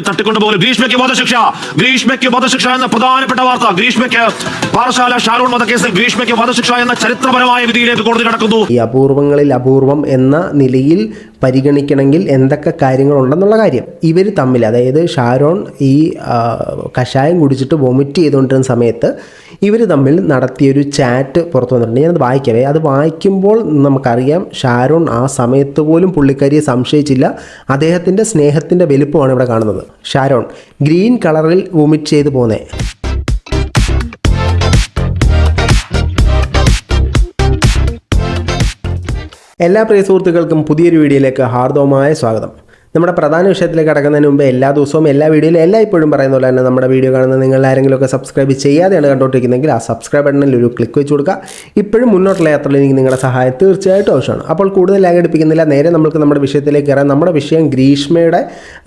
തട്ടിക്കൊണ്ടുപോകൽ ഗ്രീഷ്മയ്ക്ക് വധശിക്ഷ എന്ന പ്രധാനപ്പെട്ട വാർത്ത. ഗ്രീഷ്മയ്ക്ക് പാറശാല ഷാരോൺ വധക്കേസിൽ ഗ്രീഷ്മയ്ക്ക് വധശിക്ഷ എന്ന ചരിത്രപരമായ വിധിയിലേക്ക് കോടതി കടക്കുന്നു. ഈ അപൂർവങ്ങളിൽ അപൂർവം എന്ന നിലയിൽ പരിഗണിക്കണമെങ്കിൽ എന്തൊക്കെ കാര്യങ്ങളുണ്ടെന്നുള്ള കാര്യം ഇവർ തമ്മിൽ, അതായത് ഷാരോൺ ഈ കഷായം കുടിച്ചിട്ട് വൊമിറ്റ് ചെയ്തുകൊണ്ടിരുന്ന സമയത്ത് ഇവർ തമ്മിൽ നടത്തിയൊരു ചാറ്റ് പുറത്തു വന്നിട്ടുണ്ട്. ഞാനത് വായിക്കവേ, അത് വായിക്കുമ്പോൾ നമുക്കറിയാം ഷാരോൺ ആ സമയത്ത് പോലും പുള്ളിക്കാരിയെ സംശയിച്ചില്ല. അദ്ദേഹത്തിൻ്റെ സ്നേഹത്തിൻ്റെ വലുപ്പമാണ് ഇവിടെ കാണുന്നത്. ഷാരോൺ ഗ്രീൻ കളറിൽ വൊമിറ്റ് ചെയ്ത് പോന്നേ. എല്ലാ പ്രിയ സുഹൃത്തുക്കൾക്കും പുതിയൊരു വീഡിയോയിലേക്ക് ഹാർദവമായ സ്വാഗതം. നമ്മുടെ പ്രധാന വിഷയത്തിലേക്ക് കടക്കുന്നതിന് മുമ്പ് എല്ലാ ദിവസവും എല്ലാ വീഡിയോയിലും ഇപ്പോഴും പറയുന്ന പോലെ തന്നെ നമ്മുടെ വീഡിയോ കാണുന്ന നിങ്ങൾ ആരെങ്കിലുമൊക്കെ സബ്സ്ക്രൈബ് ചെയ്യാതെയാണ് കണ്ടുകൊണ്ടിരിക്കുന്നതെങ്കിൽ ആ സബ്സ്ക്രൈബ് ബട്ടണിൽ ഒരു ക്ലിക്ക് വെച്ച് കൊടുക്കുക. ഇപ്പോഴും മുന്നോട്ടുള്ള യാത്രയിൽ എനിക്ക് നിങ്ങളുടെ സഹായം തീർച്ചയായിട്ടും ആവശ്യമാണ്. അപ്പോൾ കൂടുതൽ ലാഗ് അടിപ്പിക്കുന്നില്ല, നേരെ നമുക്ക് നമ്മുടെ വിഷയത്തിലേക്ക് കയറാം. നമ്മുടെ വിഷയം ഗ്രീഷ്മയുടെ,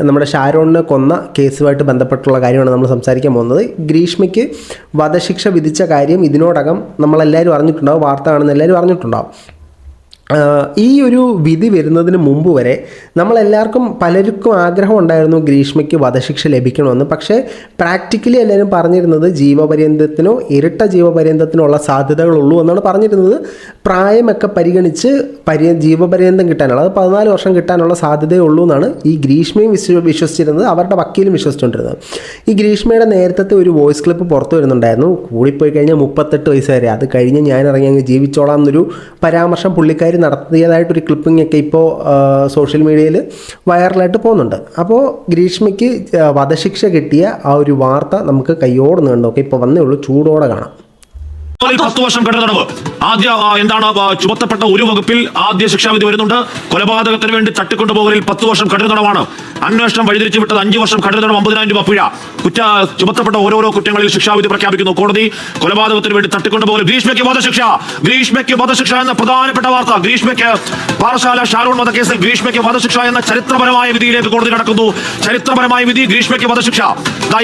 നമ്മുടെ ഷാരോണിനെ കൊന്ന കേസുമായിട്ട് ബന്ധപ്പെട്ടുള്ള കാര്യമാണ് നമ്മൾ സംസാരിക്കാൻ പോകുന്നത്. ഗ്രീഷ്മയ്ക്ക് വധശിക്ഷ വിധിച്ച കാര്യം ഇതിനോടകം നമ്മളെല്ലാവരും അറിഞ്ഞിട്ടുണ്ടാവും, വാർത്ത കാണുന്ന എല്ലാവരും അറിഞ്ഞിട്ടുണ്ടാവും. ഈ ഒരു വിധി വരുന്നതിന് മുമ്പ് വരെ നമ്മളെല്ലാവർക്കും പലർക്കും ആഗ്രഹം ഉണ്ടായിരുന്നു ഗ്രീഷ്മയ്ക്ക് വധശിക്ഷ ലഭിക്കണമെന്ന്. പക്ഷേ പ്രാക്ടിക്കലി എല്ലാവരും പറഞ്ഞിരുന്നത് ജീവപര്യന്തത്തിനോ ഇരട്ട ജീവപര്യന്തത്തിനോ ഉള്ള സാധ്യതകളുള്ളൂ എന്നാണ് പറഞ്ഞിരുന്നത്. പ്രായമൊക്കെ പരിഗണിച്ച് ജീവപര്യന്തം കിട്ടാനുള്ള, അത് 14 വർഷം കിട്ടാനുള്ള സാധ്യതയേ ഉള്ളൂ എന്നാണ് ഈ ഗ്രീഷ്മയും വിശ്വസിച്ചിരുന്നത്, അവരുടെ വക്കീലും വിശ്വസിച്ചുകൊണ്ടിരുന്നത്. ഈ ഗ്രീഷ്മയുടെ നേരത്തെ ഒരു വോയിസ് ക്ലിപ്പ് പുറത്തു വരുന്നുണ്ടായിരുന്നു. കൂടിപ്പോയി കഴിഞ്ഞാൽ 38 വയസ്സ് വരെ, അത് കഴിഞ്ഞ് ഞാൻ ഇറങ്ങി അങ്ങ് ജീവിച്ചോളാം എന്നൊരു പരാമർശം പുള്ളിക്കാരി നടത്തിയതായിട്ടൊരു ക്ലിപ്പിംഗ് ഒക്കെ ഇപ്പോൾ സോഷ്യൽ മീഡിയയിൽ വൈറലായിട്ട് പോകുന്നുണ്ട്. അപ്പോൾ ഗ്രീഷ്മയ്ക്ക് വധശിക്ഷ കിട്ടിയ ആ ഒരു വാർത്ത നമുക്ക് കയ്യോടെ കണ്ടോക്കെ ഇപ്പോൾ വന്നേ ഉള്ളൂ, ചൂടോടെ കാണാം. 10 വർഷം കഠിന തടവ്. ആദ്യ എന്താണ് ചുമത്തപ്പെട്ട ഒരു വകുപ്പിൽ ആദ്യ ശിക്ഷാവിധി വരുന്നുണ്ട്. കൊലപാതകത്തിന് വേണ്ടി തട്ടിക്കൊണ്ടുപോകലിൽ 10 വർഷം കഠിന തടവാണ്. അന്വേഷണം വഴിതിരിച്ചു വിട്ടത് 5 വർഷം കഠിന തടവ്, 50,000 രൂപ പിഴ. ചുമത്തപ്പെട്ട ഓരോരോ കുറ്റങ്ങളിൽ ശിക്ഷാവിധി പ്രഖ്യാപിക്കുന്നു കോടതി. കൊലപാതകത്തിന് വേണ്ടി തട്ടിക്കൊണ്ടുപോകൽ ഗ്രീഷ്മയ്ക്ക് വധശിക്ഷ എന്ന പ്രധാനപ്പെട്ട വാർത്ത. ഗ്രീഷ്മയ്ക്ക് പാറശാല ഷാരോൺ വധക്കേസിൽ ഗ്രീഷ്മയ്ക്ക് വധശിക്ഷ എന്ന ചരിത്രപരമായ വിധിയിലേക്ക് കോടതി കടക്കുന്നു. ചരിത്രപരമായ വിധി, ഗ്രീഷ്മയ്ക്ക് വധശിക്ഷ.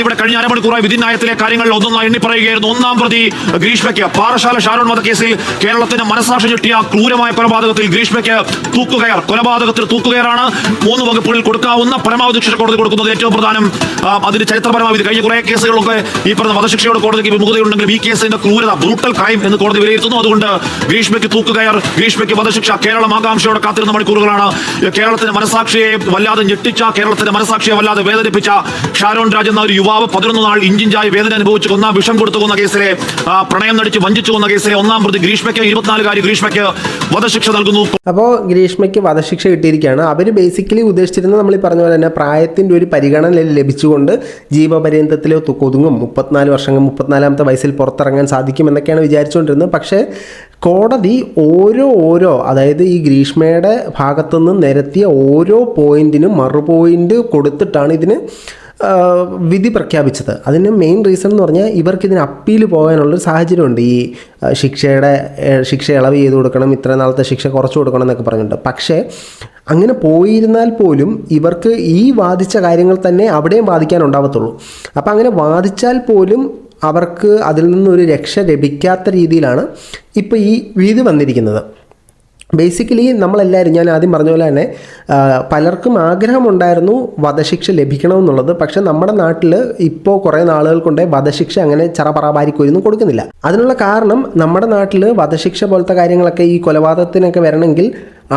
ഇവിടെ കഴിഞ്ഞ അരമണിക്കൂറായി വിധിന്യായത്തിലെ കാര്യങ്ങൾ ഒന്നൊന്നായി എണ്ണി പറയുകയായിരുന്നു. 1-ാം പ്രതി ഗ്രീഷ്മയ്ക്ക് പാറശാല ഷാരോൺ വധക്കേസിൽ കേരളത്തിന് മനസാക്ഷി ചുറ്റിയ ക്രൂരമായ കൊലപാതകത്തിൽ ഗ്രീഷ്മയ്ക്ക് തൂക്കുകയർ. കൊലപാതകത്തിൽ തൂക്കുകയറാണ് 3 വകുപ്പുകളിൽ കൊടുക്കാവുന്ന പരമാവധി ശിക്ഷ കോടതി കൊടുക്കുന്നത്. ഏറ്റവും പ്രധാനം അതിന് ചരിത്രപരമായ വിധി. കഴിഞ്ഞ കുറേ കേസുകളൊക്കെ ഈ പറഞ്ഞ വധശിക്ഷയോട് കോടതിക്ക് വിമുഖതയുണ്ടെങ്കിലും ഈ കേസിന്റെ ക്രൂരത, ബ്രൂട്ടൽ ക്രൈം എന്ന് കോടതി വിലയിരുത്തുന്നു. അതുകൊണ്ട് ഗ്രീഷ്മയ്ക്ക് തൂക്കുകയർ, ഗ്രീഷ്മയ്ക്ക് വധശിക്ഷ. കേരളം ആകാംക്ഷയോടെ കാത്തിരുന്ന മണിക്കൂറുകളാണ്. കേരളത്തിന്റെ മനസാക്ഷിയെ വല്ലാതെ ഞെട്ടിച്ച, കേരളത്തിന്റെ മനസാക്ഷിയെ വല്ലാതെ വേദനിപ്പിച്ച ഷാരോൺ രാജ് എന്ന ഒരു യുവാവ് 11 നാൾ ഇഞ്ചിഞ്ചായി വേദന അനുഭവിച്ചു കൊന്ന, വിഷം കൊടുത്തു കൊന്ന കേസിലെ, പ്രണയം നടിച്ച് വഞ്ചിച്ചു കൊന്ന കേസിലെ 1-ാം പ്രതി ഗ്രീഷ്മയ്ക്ക്, 24-കാരി ഗ്രീഷ്മയ്ക്ക് വധശിക്ഷ നൽകുന്നു. അപ്പോൾ ഗ്രീഷ്മയ്ക്ക് വധശിക്ഷ കിട്ടിയിരിക്കുകയാണ്. അവർ ബേസിക്കലി ഉദ്ദേശിച്ചിരുന്നത് നമ്മൾ ഈ പറഞ്ഞ പോലെ തന്നെ പ്രായത്തിൻ്റെ ഒരു പരിഗണന ലഭിച്ചുകൊണ്ട് ജീവപര്യന്തത്തിൽ ഒതുങ്ങും, 34 വർഷം 34-ാമത്തെ വയസ്സിൽ പുറത്തിറങ്ങാൻ സാധിക്കും എന്നൊക്കെയാണ് വിചാരിച്ചുകൊണ്ടിരുന്നത്. പക്ഷേ കോടതി ഓരോ അതായത് ഈ ഗ്രീഷ്മയുടെ ഭാഗത്തുനിന്ന് നിരത്തിയ ഓരോ പോയിന്റിനും മറു പോയിന്റ് കൊടുത്തിട്ടാണ് ഇതിന് വിധി പ്രഖ്യാപിച്ചത്. അതിന് മെയിൻ റീസൺ എന്ന് പറഞ്ഞാൽ ഇവർക്കിതിന് അപ്പീൽ പോകാനുള്ളൊരു സാഹചര്യമുണ്ട്. ഈ ശിക്ഷ ഇളവ് ചെയ്ത് കൊടുക്കണം, ഇത്ര നാളത്തെ ശിക്ഷ കുറച്ച് കൊടുക്കണം എന്നൊക്കെ പറഞ്ഞിട്ടുണ്ട്. പക്ഷേ അങ്ങനെ പോയിരുന്നാൽ പോലും ഇവർക്ക് ഈ വാദിച്ച കാര്യങ്ങൾ തന്നെ അവിടെയും വാദിക്കാനുണ്ടാവത്തുള്ളൂ. അപ്പോൾ അങ്ങനെ വാദിച്ചാൽ പോലും അവർക്ക് അതിൽ നിന്നൊരു രക്ഷ ലഭിക്കാത്ത രീതിയിലാണ് ഇപ്പോൾ ഈ വിധി വന്നിരിക്കുന്നത്. ബേസിക്കലി നമ്മളെല്ലാവരും, ഞാൻ ആദ്യം പറഞ്ഞ പോലെ തന്നെ പലർക്കും ആഗ്രഹമുണ്ടായിരുന്നു വധശിക്ഷ ലഭിക്കണമെന്നുള്ളത്. പക്ഷേ നമ്മുടെ നാട്ടിൽ ഇപ്പോൾ കുറേ നാളുകൾ കൊണ്ട് വധശിക്ഷ അങ്ങനെ ചറപറാപാരിക്കൊന്നും കൊടുക്കുന്നില്ല. അതിനുള്ള കാരണം നമ്മുടെ നാട്ടിൽ വധശിക്ഷ പോലത്തെ കാര്യങ്ങളൊക്കെ ഈ കൊലപാതകത്തിനൊക്കെ വരണമെങ്കിൽ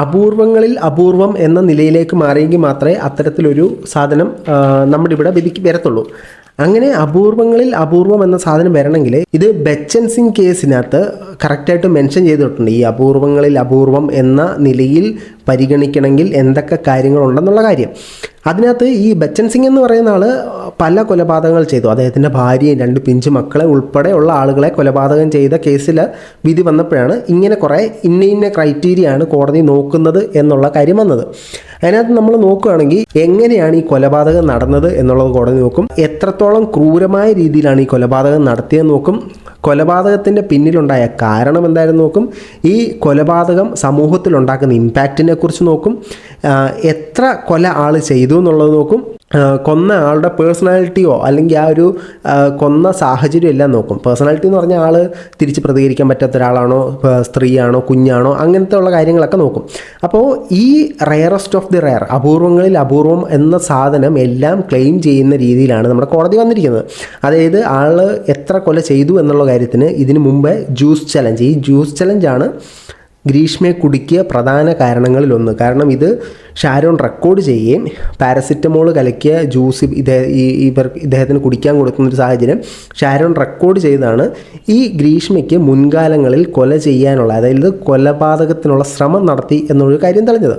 അപൂർവങ്ങളിൽ അപൂർവം എന്ന നിലയിലേക്ക് മാറിയെങ്കിൽ മാത്രമേ അത്തരത്തിലൊരു സാധനം നമ്മുടെ ഇവിടെ വിധിക്ക് വരത്തുള്ളൂ. അങ്ങനെ അപൂർവങ്ങളിൽ അപൂർവം എന്ന സാധനം വരണമെങ്കിൽ ഇത് ബച്ചൻ സിംഗ് കേസിനകത്ത് കറക്റ്റായിട്ട് മെൻഷൻ ചെയ്തിട്ടുണ്ട്. ഈ അപൂർവങ്ങളിൽ അപൂർവം എന്ന നിലയിൽ പരിഗണിക്കണമെങ്കിൽ എന്തൊക്കെ കാര്യങ്ങളുണ്ടെന്നുള്ള കാര്യം. അതിനകത്ത് ഈ ബച്ചൻ സിംഗ് എന്ന് പറയുന്ന ആൾ പല കൊലപാതകങ്ങൾ ചെയ്തു. അദ്ദേഹത്തിൻ്റെ ഭാര്യയും 2 പിഞ്ചു മക്കളെ ഉൾപ്പെടെയുള്ള ആളുകളെ കൊലപാതകം ചെയ്ത കേസിൽ വിധി വന്നപ്പോഴാണ് ഇങ്ങനെ കുറേ ഇന്ന ക്രൈറ്റീരിയയാണ് കോടതി നോക്കുന്നത് എന്നുള്ള കാര്യം വന്നത്. അതിനകത്ത് നമ്മൾ നോക്കുകയാണെങ്കിൽ എങ്ങനെയാണ് ഈ കൊലപാതകം നടന്നത് എന്നുള്ളത് കോടതി നോക്കും. എത്രത്തോളം ക്രൂരമായ രീതിയിലാണ് ഈ കൊലപാതകം നടത്തിയെന്ന് നോക്കും. കൊലപാതകത്തിൻ്റെ പിന്നിലുണ്ടായ കാരണം എന്തായിരുന്നു നോക്കും. ഈ കൊലപാതകം സമൂഹത്തിലുണ്ടാക്കുന്ന ഇമ്പാക്റ്റിനെ കുറിച്ച് നോക്കും. എത്ര കൊല ആൾ ചെയ്തു എന്നുള്ളത് നോക്കും. കൊന്ന ആളുടെ പേഴ്സണാലിറ്റിയോ അല്ലെങ്കിൽ ആ ഒരു കൊന്ന സാഹചര്യം എല്ലാം നോക്കും. പേഴ്സണാലിറ്റി എന്ന് പറഞ്ഞാൽ ആൾ തിരിച്ച് പ്രതികരിക്കാൻ പറ്റാത്ത ഒരാളാണോ, സ്ത്രീയാണോ, കുഞ്ഞാണോ, അങ്ങനത്തെ ഉള്ള കാര്യങ്ങളൊക്കെ നോക്കും. അപ്പോൾ ഈ റെയറസ്റ്റ് ഓഫ് ദി റെയർ, അപൂർവങ്ങളിൽ അപൂർവം എന്ന സാധനം എല്ലാം ക്ലെയിം ചെയ്യുന്ന രീതിയിലാണ് നമ്മുടെ കോടതി വന്നിരിക്കുന്നത്. അതായത് ആൾ എത്ര കൊല ചെയ്തു എന്നുള്ള കാര്യത്തിന് ഇതിനു മുമ്പ് ജ്യൂസ് ചലഞ്ച്, ഈ ജ്യൂസ് ചലഞ്ചാണ് ഗ്രീഷ്മയെ കുടുക്കിയ പ്രധാന കാരണങ്ങളിലൊന്ന്. കാരണം ഇത് ഷാരോൺ റെക്കോർഡ് ചെയ്യുകയും പാരസിറ്റമോൾ കലക്കിയ ജ്യൂസ് ഇദ്ദേഹത്തിന് കുടിക്കാൻ കൊടുക്കുന്നൊരു സാഹചര്യം ഷാരോൺ റെക്കോർഡ് ചെയ്താണ് ഈ ഗ്രീഷ്മയ്ക്ക് മുൻകാലങ്ങളിൽ കൊല ചെയ്യാനുള്ള, അതായത് കൊലപാതകത്തിനുള്ള ശ്രമം നടത്തി എന്നുള്ളൊരു കാര്യം തെളിഞ്ഞത്.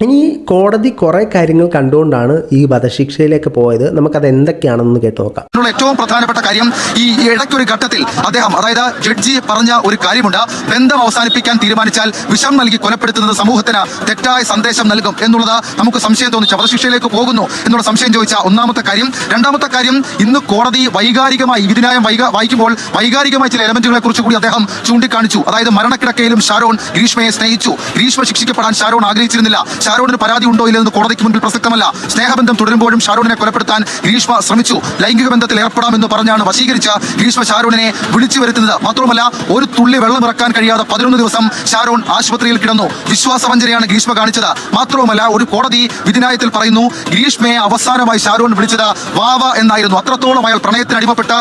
ഇനി കോടതി കുറേ കാര്യങ്ങൾ കണ്ടുകൊണ്ടാണ് ഈ വധശിക്ഷയിലേക്ക് പോയത്. നമുക്കത് എന്തൊക്കെയാണെന്ന് കേട്ട് നോക്കാം. ഏറ്റവും പ്രധാനപ്പെട്ട കാര്യം, ഈ ഇടയ്ക്കൊരു ഘട്ടത്തിൽ അദ്ദേഹം, അതായത് ജഡ്ജി പറഞ്ഞ ഒരു കാര്യമുണ്ട്, ബന്ധം അവസാനിപ്പിക്കാൻ തീരുമാനിച്ചാൽ വിഷം നൽകി കൊലപ്പെടുത്തുന്നത് സമൂഹത്തിന് തെറ്റായ സന്ദേശം നൽകും എന്നുള്ളത് നമുക്ക് സംശയം തോന്നിച്ച വധശിക്ഷയിലേക്ക് പോകുന്നു എന്നുള്ള സംശയം ചോദിച്ച ഒന്നാമത്തെ കാര്യം. രണ്ടാമത്തെ കാര്യം, ഇന്ന് കോടതി വൈകാരികമായി വിധിന്യായം വായിക്കുമ്പോൾ വൈകാരികമായ ചില എലമെന്റുകളെ കുറിച്ച് കൂടി അദ്ദേഹം ചൂണ്ടിക്കാണിച്ചു. അതായത് മരണക്കിടക്കയിലും ഷാരോൺ ഗ്രീഷ്മയെ സ്നേഹിച്ചു. ഗ്രീഷ്മ ശിക്ഷിക്കപ്പെടാൻ ഷാരോൺ ആഗ്രഹിച്ചിരുന്നില്ല. ഷാരോണിന് പരാതി ഉണ്ടോ ഇല്ലെന്ന് കോടതിക്ക് മുൻപിൽ പ്രസക്തമല്ല. സ്നേഹബന്ധം തുടരുമ്പോഴും ഷാരോണിനെ കൊലപ്പെടുത്താൻ ഗ്രീഷ്മ ശ്രമിച്ചു. ലൈംഗിക ബന്ധത്തിൽ ഏർപ്പെടാമെന്ന് പറഞ്ഞാണ് വശീകരിച്ച ഗ്രീഷ്മ ഷാരോണിനെ വിളിച്ചു വരുത്തുന്നത്. മാത്രമല്ല, ഒരു തുള്ളി വെള്ളം ഇറക്കാൻ കഴിയാതെ 11 ദിവസം ഷാരോൺ ആശുപത്രിയിൽ കിടന്നു. വിശ്വാസവഞ്ചനയാണ് ഗ്രീഷ്മ കാണിച്ചത്. മാത്രവുമല്ല, ഒരു കോടതി വിധിന്യായത്തിൽ പറയുന്നു, ഗ്രീഷ്മയെ അവസാനമായി ഷാരോൺ വിളിച്ചത് വാവ എന്നായിരുന്നു. അത്രത്തോളം അയാൾ പ്രണയത്തിന് അടിമപ്പെട്ട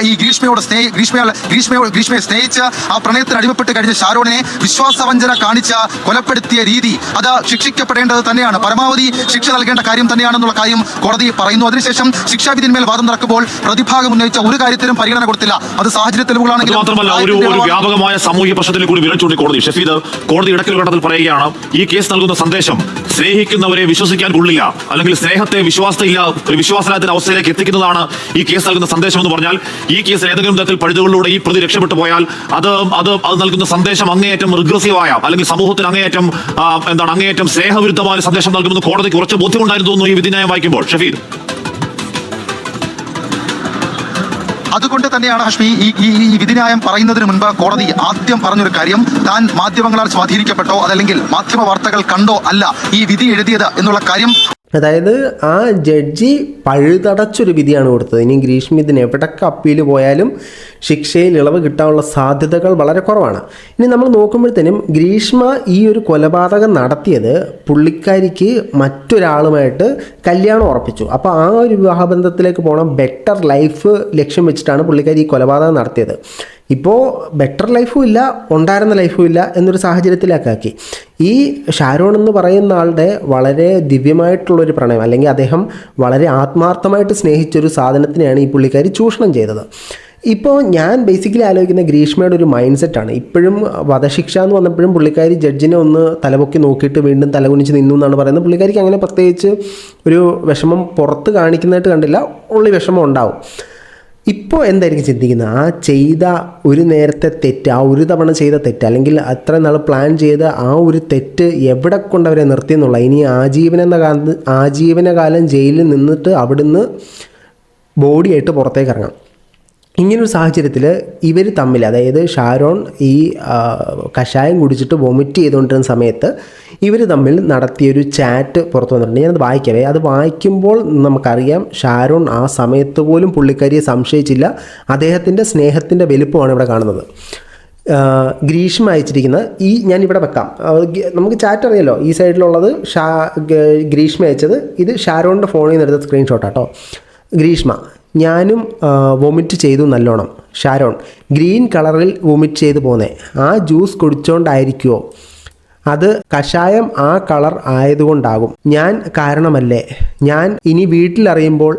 ഈ ഗ്രീഷ്മയെ സ്നേഹിച്ച് ആ പ്രണയത്തിന് അടിമപ്പെട്ട് കഴിഞ്ഞ ഷാരോണിനെ വിശ്വാസവഞ്ചന കാണിച്ച് കൊലപ്പെടുത്തിയ രീതി അത് ശിക്ഷിക്കപ്പെടേണ്ടത് തന്നെയാണ്. പരമാവധി ശിക്ഷ നൽകേണ്ട കാര്യം തന്നെയാണെന്നുള്ള കാര്യം കോടതി പറയുന്നു. അതിനുശേഷം ശിക്ഷാവിധിന്മേൽ വാദം നടക്കുമ്പോൾ പ്രതിഭാഗം ഉന്നയിച്ച ഒരു കാര്യത്തിലും പരിഗണന കൊടുത്തില്ല. അത് സാഹചര്യ തെളിവുകളാണെങ്കിൽ മാത്രമല്ല, ഒരു വ്യാപകമായ സാമൂഹ്യ പ്രശ്നത്തിൽ കൂടി വിരൽ ചൂണ്ടി കോടതി. ഷഫീദ്, കോടതി ഇടയ്ക്കൽ ഘട്ടത്തിൽ പറയുകയാണ്, ഈ കേസ് നൽകുന്ന സന്ദേശം സ്നേഹിക്കുന്നവരെ വിശ്വസിക്കാൻ കൊള്ളില്ല, അല്ലെങ്കിൽ സ്നേഹത്തെ വിശ്വാസലായത്തിന്റെ അവസ്ഥയിലേക്ക് എത്തിക്കുന്നതാണ് ഈ കേസ് നൽകുന്ന സന്ദേശം എന്ന് പറഞ്ഞാൽ, ഈ കേസിൽ ഏതെങ്കിലും തരത്തിൽ പഴുതുകളിലൂടെ ഈ പ്രതി രക്ഷപ്പെട്ടു പോയാൽ അത് നൽകുന്ന സന്ദേശം അങ്ങേയറ്റം റിഗ്രസീവായ, അല്ലെങ്കിൽ സമൂഹത്തിന് അങ്ങേയറ്റം സ്നേഹവിരുദ്ധമായ സന്ദേശം നൽകുമെന്ന് കോടതിക്ക് കുറച്ച് ബോധ്യമുണ്ടായിരുന്നു തോന്നുന്നു ഈ വിധിന്യായം വായിക്കുമ്പോൾ. ഷഫീദ്, അതുകൊണ്ട് തന്നെയാണ് ഹഷ്മി ഈ വിധിന്യായം പറയുന്നതിന് മുൻപ് കോടതി ആദ്യം പറഞ്ഞൊരു കാര്യം, താൻ മാധ്യമങ്ങളാൽ സ്വാധീനിക്കപ്പെട്ടോ അതല്ലെങ്കിൽ മാധ്യമ വാർത്തകൾ കണ്ടോ അല്ല ഈ വിധി എഴുതിയത് എന്നുള്ള കാര്യം. അതായത് ആ ജഡ്ജി പഴുതടച്ചൊരു വിധിയാണ് കൊടുത്തത്. ഇനി ഗ്രീഷ്മ ഇതിന് എവിടൊക്കെ അപ്പീൽ പോയാലും ശിക്ഷയിൽ ഇളവ് കിട്ടാനുള്ള സാധ്യതകൾ വളരെ കുറവാണ്. ഇനി നമ്മൾ നോക്കുമ്പോഴത്തേനും ഗ്രീഷ്മ ഈ ഒരു കൊലപാതകം നടത്തിയത് പുള്ളിക്കാരിക്ക് മറ്റൊരാളുമായിട്ട് കല്യാണം ഉറപ്പിച്ചു. അപ്പോൾ ആ ഒരു വിവാഹബന്ധത്തിലേക്ക് പോകണം, ബെറ്റർ ലൈഫ് ലക്ഷ്യം വെച്ചിട്ടാണ് പുള്ളിക്കാരി ഈ കൊലപാതകം നടത്തിയത്. ഇപ്പോൾ ബെറ്റർ ലൈഫും ഇല്ല, ഉണ്ടായിരുന്ന ലൈഫും ഇല്ല എന്നൊരു സാഹചര്യത്തിലേക്കാക്കി. ഈ ഷാരോൺ എന്ന് പറയുന്ന ആളുടെ വളരെ ദിവ്യമായിട്ടുള്ളൊരു പ്രണയം, അല്ലെങ്കിൽ അദ്ദേഹം വളരെ ആത്മാർത്ഥമായിട്ട് സ്നേഹിച്ചൊരു സാധനത്തിനെയാണ് ഈ പുള്ളിക്കാരി ചൂഷണം ചെയ്തത്. ഇപ്പോൾ ഞാൻ ബേസിക്കലി ആലോചിക്കുന്ന ഗ്രീഷ്മയുടെ ഒരു മൈൻഡ് സെറ്റാണ്. ഇപ്പോഴും വധശിക്ഷ എന്ന് വന്നപ്പോഴും പുള്ളിക്കാരി ജഡ്ജിനെ ഒന്ന് തലപൊക്കി നോക്കിയിട്ട് വീണ്ടും തലകുനിച്ച് നിന്നു എന്നാണ് പറയുന്നത്. പുള്ളിക്കാരിക്ക് അങ്ങനെ പ്രത്യേകിച്ച് ഒരു വിഷമം പുറത്ത് കാണിക്കുന്നതായിട്ട് കണ്ടില്ല, ഉള്ളി വിഷമം ഉണ്ടാവും. ഇപ്പോൾ എന്തായിരിക്കും ചിന്തിക്കുന്നത്, ആ ചെയ്ത ഒരു നേരത്തെ തെറ്റ്, ആ ഒരു തവണ ചെയ്ത തെറ്റ്, അല്ലെങ്കിൽ അത്ര നാൾ പ്ലാൻ ചെയ്ത ആ ഒരു തെറ്റ് എവിടെ കൊണ്ടവരെ നിർത്തിയെന്നുള്ള, ഇനി ആജീവനകാലം ജയിലിൽ നിന്നിട്ട് അവിടുന്ന് ബോഡിയായിട്ട് പുറത്തേക്ക് ഇറങ്ങാം. ഇങ്ങനൊരു സാഹചര്യത്തിൽ ഇവർ തമ്മിൽ, അതായത് ഷാരോൺ ഈ കഷായം കുടിച്ചിട്ട് വൊമിറ്റ് ചെയ്തുകൊണ്ടിരുന്ന സമയത്ത് ഇവർ തമ്മിൽ നടത്തിയൊരു ചാറ്റ് പുറത്തു വന്നിട്ടുണ്ട്. ഞാനത് വായിക്കവേ, അത് വായിക്കുമ്പോൾ നമുക്കറിയാം ഷാരോൺ ആ സമയത്ത് പോലും പുള്ളിക്കാരിയെ സംശയിച്ചില്ല. അദ്ദേഹത്തിൻ്റെ സ്നേഹത്തിൻ്റെ വലുപ്പമാണ് ഇവിടെ കാണുന്നത്. ഗ്രീഷ്മ അയച്ചിരിക്കുന്ന ഞാനിവിടെ വെക്കാം, നമുക്ക് ചാറ്റ് അറിയാലോ, ഈ സൈഡിലുള്ളത് ഗ്രീഷ്മ അയച്ചത്, ഇത് ഷാരോണിൻ്റെ ഫോണിൽ നിന്ന് എടുത്ത സ്ക്രീൻഷോട്ടാട്ടോ. ഗ്രീഷ്മ: ഞാനും വൊമിറ്റ് ചെയ്തു നല്ലോണം. ഷാരോൺ: ഗ്രീൻ കളറിൽ വൊമിറ്റ് ചെയ്ത് പോന്നേ, ആ ജ്യൂസ് കുടിച്ചോണ്ടായിരിക്കുമോ? അത് കഷായം ആ കളർ ആയതുകൊണ്ടാകും. ഞാൻ കാരണമല്ലേ? ഞാൻ ഇനി വീട്ടിലറിയുമ്പോൾ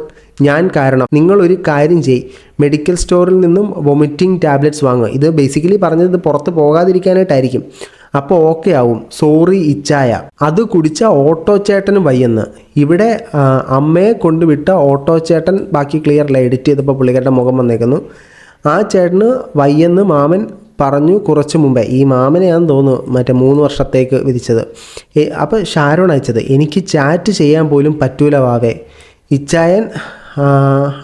ഞാൻ കാരണം. നിങ്ങളൊരു കാര്യം ചെയ്, മെഡിക്കൽ സ്റ്റോറിൽ നിന്നും വൊമിറ്റിംഗ് ടാബ്ലറ്റ്സ് വാങ്ങുക. ഇത് ബേസിക്കലി പറഞ്ഞത് പുറത്ത് പോകാതിരിക്കാനായിട്ടായിരിക്കും. അപ്പോൾ ഓക്കെ ആവും. സോറി ഇച്ചായ. അത് കുടിച്ച ഓട്ടോ ചേട്ടനും വയ്യെന്ന്. ഇവിടെ അമ്മയെ കൊണ്ടുവിട്ട ഓട്ടോ ചേട്ടൻ, ബാക്കി ക്ലിയർ അല്ല, എഡിറ്റ് ചെയ്തപ്പോൾ പുള്ളിക്കാരുടെ മുഖം വന്നേക്കുന്നു. ആ ചേട്ടന് വയ്യെന്ന് മാമൻ പറഞ്ഞു കുറച്ച് മുമ്പേ. ഈ മാമനെയാണെന്ന് തോന്നുന്നു മറ്റേ 3 വർഷത്തേക്ക് വിധിച്ചത്. അപ്പോൾ ഷാരോൺ അയച്ചത്: എനിക്ക് ചാറ്റ് ചെയ്യാൻ പോലും പറ്റൂല വാവേ. ഇച്ചായൻ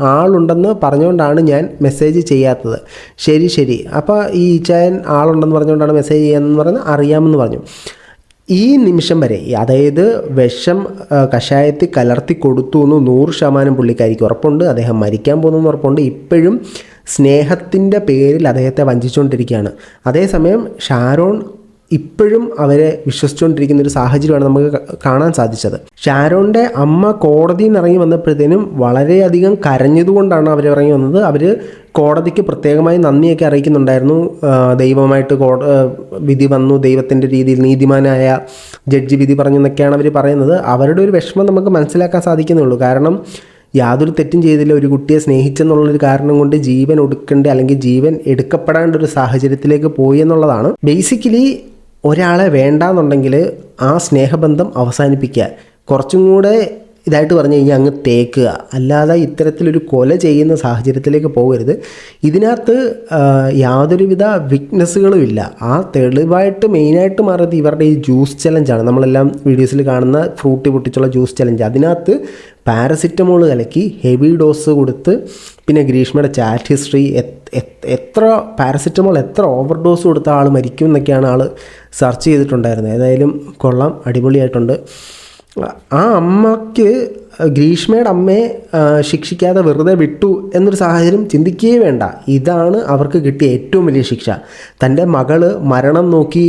ആളുണ്ടെന്ന് പറഞ്ഞുകൊണ്ടാണ് ഞാൻ മെസ്സേജ് ചെയ്യാത്തത്. ശരി. അപ്പോൾ ഈ ഇച്ചായൻ ആളുണ്ടെന്ന് പറഞ്ഞുകൊണ്ടാണ് മെസ്സേജ് ചെയ്യാമെന്ന് പറഞ്ഞ് അറിയാമെന്ന് പറഞ്ഞു. ഈ നിമിഷം വരെ, അതായത് വിഷം കഷായത്തിൽ കലർത്തി കൊടുത്തു എന്ന് 100% പുള്ളിക്കാരിക്ക് ഉറപ്പുണ്ട്. അദ്ദേഹം മരിക്കാൻ പോകുന്നു ഉറപ്പുണ്ട്. ഇപ്പോഴും സ്നേഹത്തിൻ്റെ പേരിൽ അദ്ദേഹത്തെ വഞ്ചിച്ചുകൊണ്ടിരിക്കുകയാണ്. അതേസമയം ഷാരോൺ ഇപ്പോഴും അവരെ വിശ്വസിച്ചുകൊണ്ടിരിക്കുന്ന ഒരു സാഹചര്യമാണ് നമുക്ക് കാണാൻ സാധിച്ചത്. ഷാരോണിൻ്റെ അമ്മ കോടതിയിൽ നിന്ന് ഇറങ്ങി വന്നപ്പോഴത്തേനും വളരെയധികം കരഞ്ഞതുകൊണ്ടാണ് അവർ ഇറങ്ങി വന്നത്. അവർ കോടതിക്ക് പ്രത്യേകമായി നന്ദിയൊക്കെ അറിയിക്കുന്നുണ്ടായിരുന്നു. ദൈവമായിട്ട് വിധി വന്നു, ദൈവത്തിൻ്റെ രീതിയിൽ നീതിമാനായ ജഡ്ജി വിധി പറഞ്ഞു എന്നൊക്കെയാണ് അവർ പറയുന്നത്. അവരുടെ ഒരു വിഷമം നമുക്ക് മനസ്സിലാക്കാൻ സാധിക്കുന്നുള്ളൂ. കാരണം യാതൊരു തെറ്റും ചെയ്തില്ല, ഒരു കുട്ടിയെ സ്നേഹിച്ചെന്നുള്ളൊരു കാരണം കൊണ്ട് ജീവൻ ഒടുക്കേണ്ട അല്ലെങ്കിൽ ജീവൻ എടുക്കപ്പെടേണ്ട ഒരു സാഹചര്യത്തിലേക്ക് പോയി എന്നുള്ളതാണ്. ബേസിക്കലി ഒരാളെ വേണ്ടാന്നുണ്ടെങ്കിൽ ആ സ്നേഹബന്ധം അവസാനിപ്പിക്കുക, കുറച്ചും കൂടെ ഇതായിട്ട് പറഞ്ഞു കഴിഞ്ഞാൽ അങ്ങ് തേക്കുക, അല്ലാതെ ഇത്തരത്തിലൊരു കൊല ചെയ്യുന്ന സാഹചര്യത്തിലേക്ക് പോകരുത്. ഇതിനകത്ത് യാതൊരുവിധ വിക്നസ്സുകളും ഇല്ല. ആ തെളിവായിട്ട് മെയിനായിട്ട് മാറിയത് ഇവരുടെ ഈ ജ്യൂസ് ചലഞ്ചാണ്. നമ്മളെല്ലാം വീഡിയോസിൽ കാണുന്ന ഫ്രൂട്ടി പൊട്ടിച്ചുള്ള ജ്യൂസ് ചലഞ്ച്. അതിനകത്ത് പാരസിറ്റമോൾ കലക്കി ഹെവി ഡോസ് കൊടുത്ത്, പിന്നെ ഗ്രീഷ്മയുടെ ചാറ്റ് ഹിസ്റ്ററി, എത്ര പാരസിറ്റമോൾ എത്ര ഓവർ ഡോസ് കൊടുത്ത ആൾ മരിക്കും എന്നൊക്കെയാണ് ആൾ സെർച്ച് ചെയ്തിട്ടുണ്ടായിരുന്നത്. ഏതായാലും കൊള്ളാം, അടിപൊളിയായിട്ടുണ്ട്. ആ അമ്മയ്ക്ക്, ഗ്രീഷ്മയുടെ അമ്മയെ ശിക്ഷിക്കാതെ വെറുതെ വിട്ടു എന്നൊരു സാഹചര്യം ചിന്തിക്കുകയേ വേണ്ട. ഇതാണ് അവർക്ക് കിട്ടിയ ഏറ്റവും വലിയ ശിക്ഷ. തൻ്റെ മകള് മരണം നോക്കി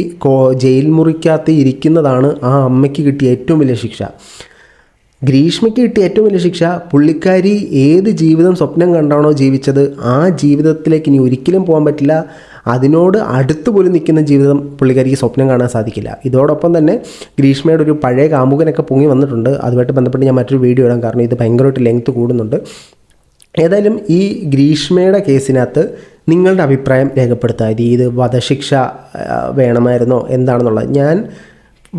ജയിൽ മുറിക്കകത്ത് ഇരിക്കുന്നതാണ് ആ അമ്മയ്ക്ക് കിട്ടിയ ഏറ്റവും വലിയ ശിക്ഷ. ഗ്രീഷ്മയ്ക്ക് കിട്ടിയ ഏറ്റവും വലിയ ശിക്ഷ, പുള്ളിക്കാരി ഏത് ജീവിതം സ്വപ്നം കണ്ടാണോ ജീവിച്ചത് ആ ജീവിതത്തിലേക്ക് ഇനി ഒരിക്കലും പോകാൻ പറ്റില്ല. അതിനോട് അടുത്ത് പോലും നിൽക്കുന്ന ജീവിതം പുള്ളിക്കാരിക്ക് സ്വപ്നം കാണാൻ സാധിക്കില്ല. ഇതോടൊപ്പം തന്നെ ഗ്രീഷ്മയുടെ ഒരു പഴയ കാമുകനൊക്കെ പൊങ്ങി വന്നിട്ടുണ്ട്. അതുമായിട്ട് ബന്ധപ്പെട്ട് ഞാൻ മറ്റൊരു വീഡിയോ ഇടാം, കാരണം ഇത് ഭയങ്കരമായിട്ട് ലെങ്ത് കൂടുന്നുണ്ട്. ഏതായാലും ഈ ഗ്രീഷ്മയുടെ കേസിനകത്ത് നിങ്ങളുടെ അഭിപ്രായം രേഖപ്പെടുത്തുക. ഇത് വധശിക്ഷ വേണമായിരുന്നോ എന്താണെന്നുള്ളത്. ഞാൻ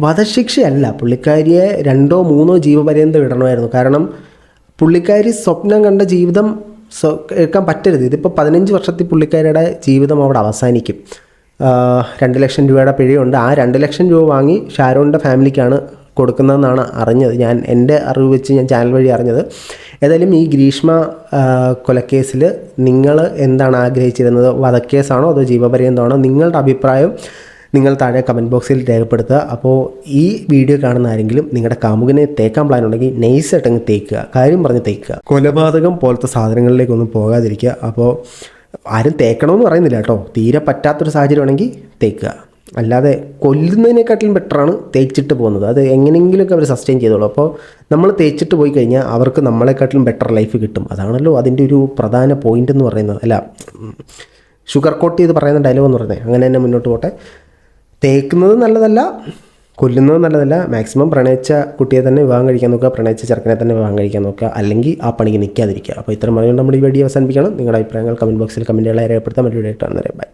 വധശിക്ഷയല്ല, പുള്ളിക്കാരിയെ 2 or 3 ജീവപര്യന്തം ഇടണമായിരുന്നു. കാരണം പുള്ളിക്കാരി സ്വപ്നം കണ്ട ജീവിതം എടുക്കാൻ പറ്റരുത്. ഇതിപ്പോൾ 15 വർഷത്തിൽ പുള്ളിക്കാരിയുടെ ജീവിതം അവിടെ അവസാനിക്കും. 2 ലക്ഷം രൂപയുടെ പിഴയുണ്ട്. ആ 2 ലക്ഷം രൂപ വാങ്ങി ഷാരോണിൻ്റെ ഫാമിലിക്കാണ് കൊടുക്കുന്നതെന്നാണ് അറിഞ്ഞത്. ഞാൻ എൻ്റെ അറിവ് വെച്ച് ഞാൻ ചാനൽ വഴി അറിഞ്ഞത്. ഏതായാലും ഈ ഗ്രീഷ്മ കൊലക്കേസിൽ നിങ്ങൾ എന്താണ് ആഗ്രഹിച്ചിരുന്നത്? വധക്കേസാണോ അതോ ജീവപര്യന്തമാണോ? നിങ്ങളുടെ അഭിപ്രായം നിങ്ങൾ താഴെ കമൻറ്റ് ബോക്സിൽ രേഖപ്പെടുത്തുക. അപ്പോൾ ഈ വീഡിയോ കാണുന്ന ആരെങ്കിലും നിങ്ങളുടെ കാമുകനെ തേക്കാൻ പ്ലാൻ ഉണ്ടെങ്കിൽ നൈസായിട്ടങ്ങ് തേക്കുക, കാര്യം പറഞ്ഞ് തേക്കുക. കൊലപാതകം പോലത്തെ സാധനങ്ങളിലേക്കൊന്നും പോകാതിരിക്കുക. അപ്പോൾ ആരും തേക്കണമെന്ന് പറയുന്നില്ല കേട്ടോ, തീരെ പറ്റാത്തൊരു സാഹചര്യമാണെങ്കിൽ തേക്കുക. അല്ലാതെ കൊല്ലുന്നതിനെക്കാട്ടിലും ബെറ്ററാണ് തേച്ചിട്ട് പോകുന്നത്. അത് എങ്ങനെയെങ്കിലുമൊക്കെ അവർ സസ്റ്റെയിൻ ചെയ്തോളൂ. അപ്പോൾ നമ്മൾ തേച്ചിട്ട് പോയി കഴിഞ്ഞാൽ അവർക്ക് നമ്മളെക്കാട്ടിലും ബെറ്റർ ലൈഫ് കിട്ടും. അതാണല്ലോ അതിൻ്റെ ഒരു പ്രധാന പോയിൻ്റ് എന്ന് പറയുന്നത്. അല്ല, ഷുഗർ കോട്ട് ചെയ്ത് പറയുന്ന ഡയലോഗ് എന്ന് പറയുന്നത്. അങ്ങനെ തന്നെ മുന്നോട്ട് പോട്ടെ. തേക്കുന്നത് നല്ലതല്ല, കൊല്ലുന്നത് നല്ലതല്ല. മാക്സിമം പ്രണയിച്ച കുട്ടിയെ തന്നെ വിവാഹം കഴിക്കാൻ നോക്കുക, പ്രണയിച്ച ചെറുക്കനെ തന്നെ വിവാഹം കഴിക്കാൻ നോക്കുക, അല്ലെങ്കിൽ ആ പണിക്ക് നിൽക്കാതിരിക്കുക. അപ്പോൾ ഇത്ര മണികൊണ്ട് നമ്മൾ ഈ വീഡിയോ അവസാനിപ്പിക്കണം. നിങ്ങളുടെ അഭിപ്രായങ്ങൾ കമൻറ്റ് ബോക്സിൽ കമൻറ്റുകളായി രേഖപ്പെടുത്താൻ. മറ്റൊരു വീഡിയോ ആയിട്ട് ബൈ.